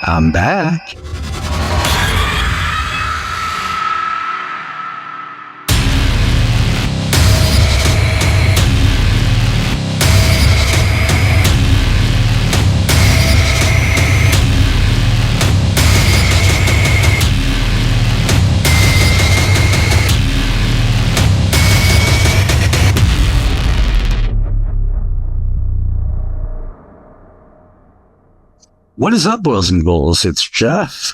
I'm back. What is up, boys and ghouls? It's Jeff.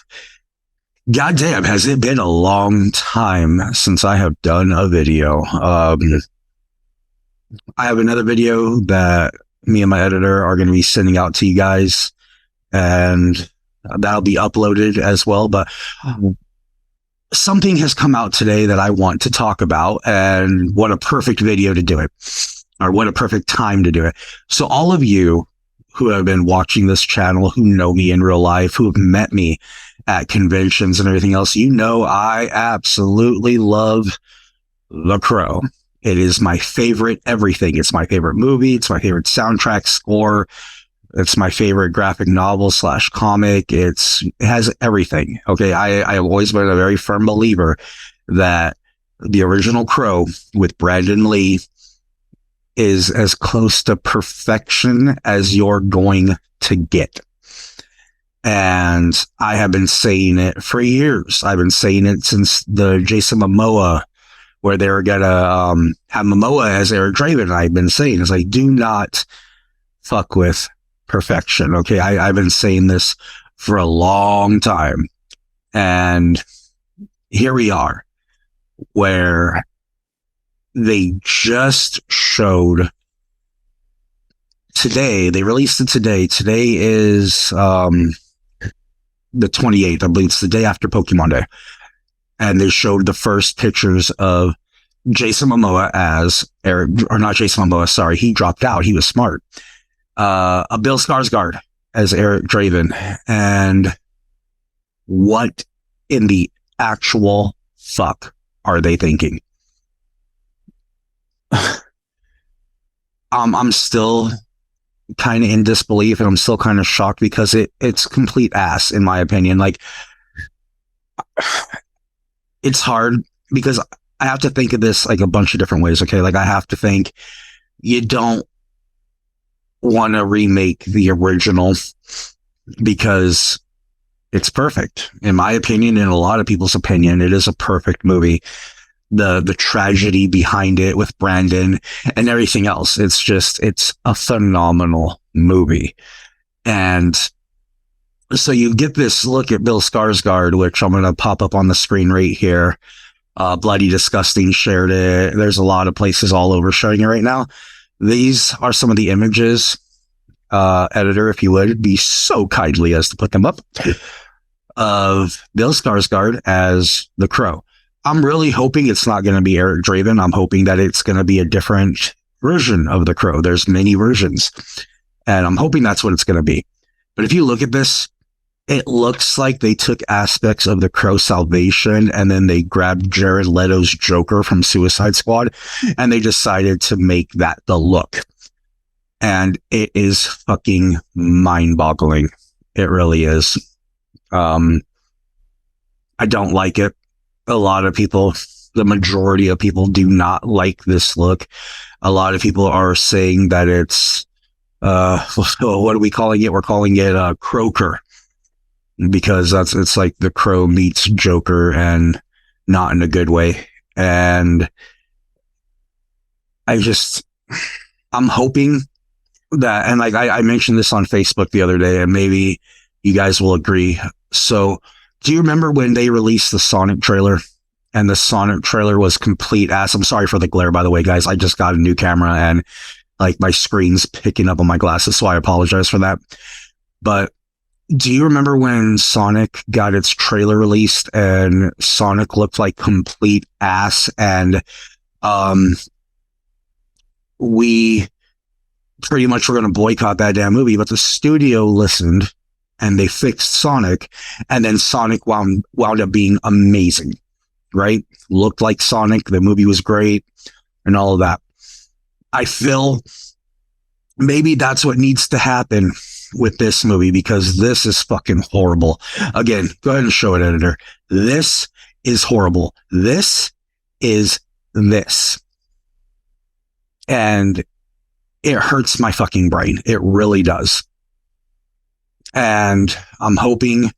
Goddamn, has it been a long time since I have done a video. I have another video that me and my editor are going to be sending out to you guys, and that'll be uploaded as well. But something has come out today that I want to talk about, and what a perfect video to do it, or what a perfect time to do it. So all of you who have been watching this channel, who know me in real life, who have met me at conventions and everything else, you know I absolutely love The Crow. It is my favorite everything. It's my favorite movie. It's my favorite soundtrack score. It's my favorite graphic novel / comic. It has everything. Okay, I have always been a very firm believer that the original Crow with Brandon Lee is as close to perfection as you're going to get. And I have been saying it for years. I've been saying it since the Jason Momoa, where they were gonna have Momoa as Eric Draven. I've been saying, it's like, do not fuck with perfection. Okay, I've been saying this for a long time. And here we are, where they just showed today. They released it today. Today is the 28th. I believe it's the day after Pokemon Day. And they showed the first pictures of Jason Momoa as Eric, or not Jason Momoa, sorry, he dropped out. He was smart. A Bill Skarsgård as Eric Draven. And what in the actual fuck are they thinking? I'm still kind of in disbelief, and I'm still kind of shocked because it's complete ass, in my opinion. Like, it's hard because I have to think of this like a bunch of different ways. Okay, like I have to think you don't want to remake the original because it's perfect, in my opinion, in a lot of people's opinion. It is a perfect movie. The tragedy behind it with Brandon and everything else. It's a phenomenal movie. And so you get this look at Bill Skarsgård, which I'm going to pop up on the screen right here. Bloody Disgusting shared it. There's a lot of places all over showing it right now. These are some of the images. Editor, if you would, be so kindly as to put them up, of Bill Skarsgård as the Crow. I'm really hoping it's not going to be Eric Draven. I'm hoping that it's going to be a different version of the Crow. There's many versions, and I'm hoping that's what it's going to be. But if you look at this, it looks like they took aspects of the Crow Salvation, and then they grabbed Jared Leto's Joker from Suicide Squad, and they decided to make that the look. And it is fucking mind-boggling. It really is. I don't like it. A lot of people, the majority of people, do not like this look. A lot of people are saying that it's, what are we calling it? We're calling it Crow-ker, because it's like the Crow meets Joker, and not in a good way. And I'm hoping that, and like I mentioned this on Facebook the other day, and maybe you guys will agree. So, do you remember when they released the Sonic trailer? And the Sonic trailer was complete ass. I'm sorry for the glare, by the way, guys. I just got a new camera, and like my screen's picking up on my glasses, so I apologize for that. But do you remember when Sonic got its trailer released and Sonic looked like complete ass? And we pretty much were going to boycott that damn movie, but the studio listened and they fixed Sonic, and then Sonic wound up being amazing, right? Looked like Sonic. The movie was great and all of that. I feel maybe that's what needs to happen with this movie because this is fucking horrible. Again, go ahead and show it, editor. This is horrible. This is this. And it hurts my fucking brain. It really does. And I'm hoping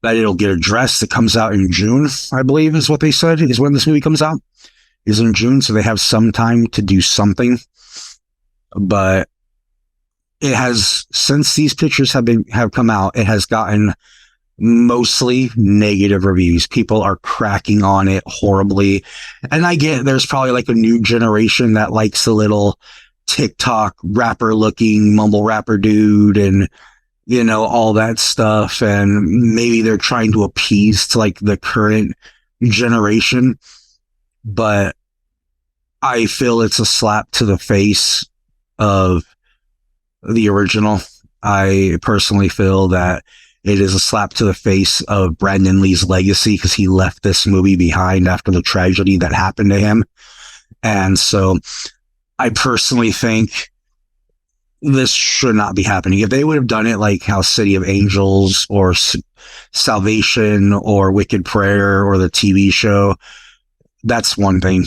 that it'll get addressed. It comes out in June, I believe is what they said, is when this movie comes out. Is in June, so they have some time to do something. But it has, since these pictures have come out, it has gotten mostly negative reviews. People are cracking on it horribly. And I get there's probably like a new generation that likes the little TikTok rapper looking mumble rapper dude and, you know, all that stuff. And maybe they're trying to appease to like the current generation. But I feel it's a slap to the face of the original. I personally feel that it is a slap to the face of Brandon Lee's legacy because he left this movie behind after the tragedy that happened to him. And so I personally think this should not be happening. If they would have done it like how City of Angels or Salvation or Wicked Prayer or the TV show, that's one thing.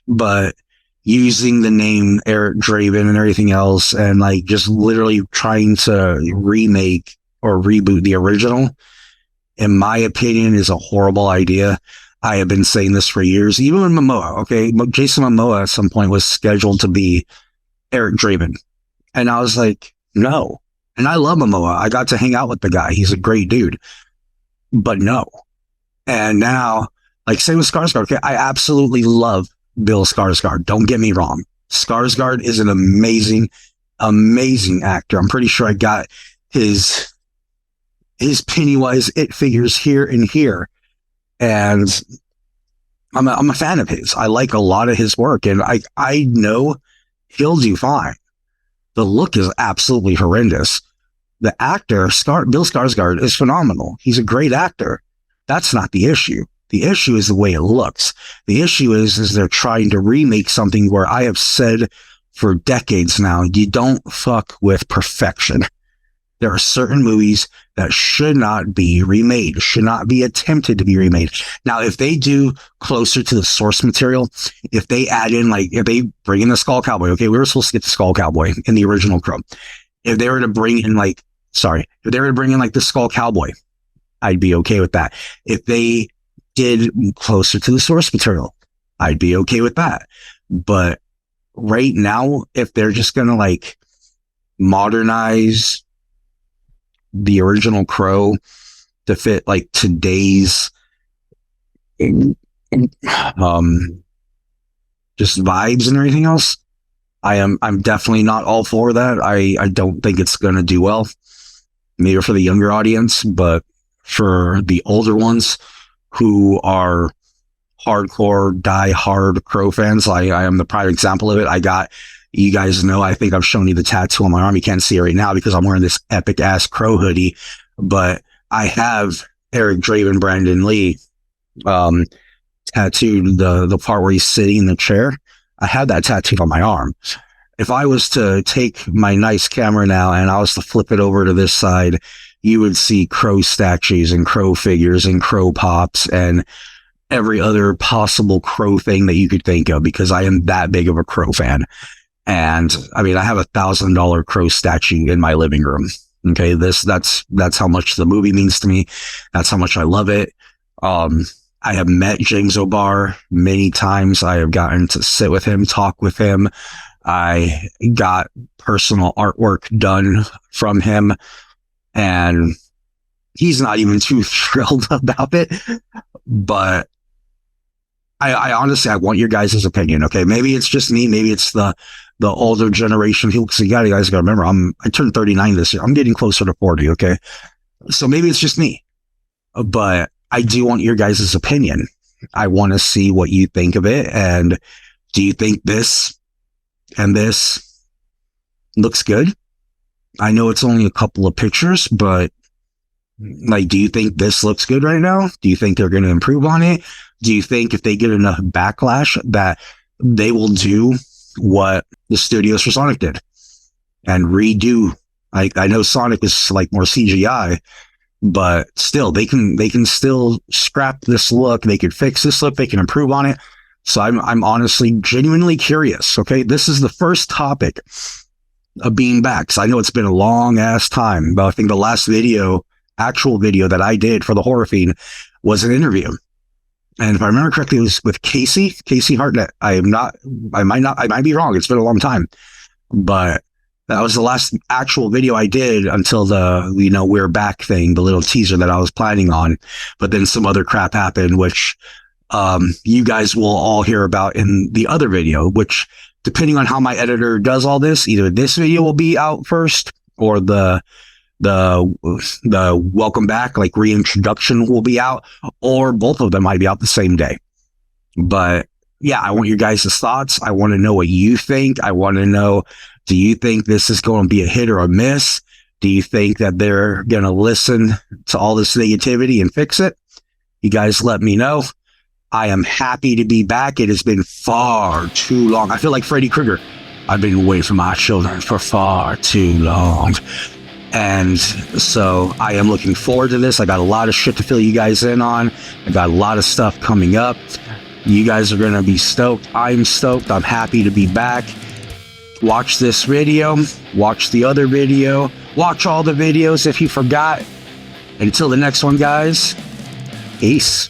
But using the name Eric Draven and everything else and like just literally trying to remake or reboot the original, in my opinion, is a horrible idea. I have been saying this for years. Even with Momoa, okay? Jason Momoa at some point was scheduled to be Eric Draven. And I was like, no. And I love Momoa. I got to hang out with the guy. He's a great dude. But no. And now, like same with Skarsgård, okay? I absolutely love Bill Skarsgård. Don't get me wrong. Skarsgård is an amazing, amazing actor. I'm pretty sure I got his Pennywise It figures here and here. And I'm a fan of his. I like a lot of his work, and I know he'll do fine. The look is absolutely horrendous. The actor, Bill Skarsgård, is phenomenal. He's a great actor. That's not the issue. The issue is the way it looks. The issue is they're trying to remake something where I have said for decades now, you don't fuck with perfection. There are certain movies that should not be remade, should not be attempted to be remade. Now, if they do closer to the source material, if they add in, like, if they bring in the Skull Cowboy, okay, we were supposed to get the Skull Cowboy in the original Crow. If they were to bring in, like, the Skull Cowboy, I'd be okay with that. If they did closer to the source material, I'd be okay with that. But right now, if they're just going to, like, modernize the original Crow to fit like today's just vibes and everything else, I'm definitely not all for that. I don't think it's gonna do well, maybe for the younger audience, but for the older ones who are hardcore die-hard Crow fans, I am the prime example of it. You guys know, I think I've shown you the tattoo on my arm. You can't see it right now because I'm wearing this epic ass Crow hoodie, but I have Eric Draven, Brandon Lee, tattooed the part where he's sitting in the chair. I have that tattooed on my arm. If I was to take my nice camera now and I was to flip it over to this side, you would see Crow statues and Crow figures and Crow pops and every other possible Crow thing that you could think of, because I am that big of a Crow fan. And I mean, I have $1,000 Crow statue in my living room. Okay. That's how much the movie means to me. That's how much I love it. I have met James O'Barr many times. I have gotten to sit with him, talk with him. I got personal artwork done from him, and he's not even too thrilled about it. But I honestly, I want your guys' opinion. Okay. Maybe it's just me. Maybe it's the older generation people, because you guys got to remember, I turned 39 this year. I'm getting closer to 40. Okay. So maybe it's just me, but I do want your guys' opinion. I want to see what you think of it. And do you think this and this looks good? I know it's only a couple of pictures, but like, do you think this looks good right now? Do you think they're going to improve on it? Do you think if they get enough backlash that they will do what the studios for Sonic did and redo I know Sonic is like more CGI, but still they can still scrap this look. They can fix this look. They can improve on it. So I'm honestly genuinely curious. Okay, this is the first topic of being back. So I know it's been a long ass time, but I think the last actual video that I did for the Horror Fiend was an interview. And if I remember correctly, it was with Casey Hartnett. I might be wrong. It's been a long time, but that was the last actual video I did until the, we're back thing, the little teaser that I was planning on. But then some other crap happened, which you guys will all hear about in the other video, which depending on how my editor does all this, either this video will be out first or the welcome back, like reintroduction, will be out, or both of them might be out the same day. But yeah, I want your guys' thoughts. I want to know what you think. I want to know, do you think this is going to be a hit or a miss? Do you think that they're going to listen to all this negativity and fix it? You guys let me know. I am happy to be back. It has been far too long. I feel like Freddy Krueger. I've been away from my children for far too long. And so I am looking forward to this. I got a lot of shit to fill you guys in on. I got a lot of stuff coming up. You guys are going to be stoked. I'm stoked. I'm happy to be back. Watch this video. Watch the other video. Watch all the videos if you forgot. Until the next one, guys. Peace.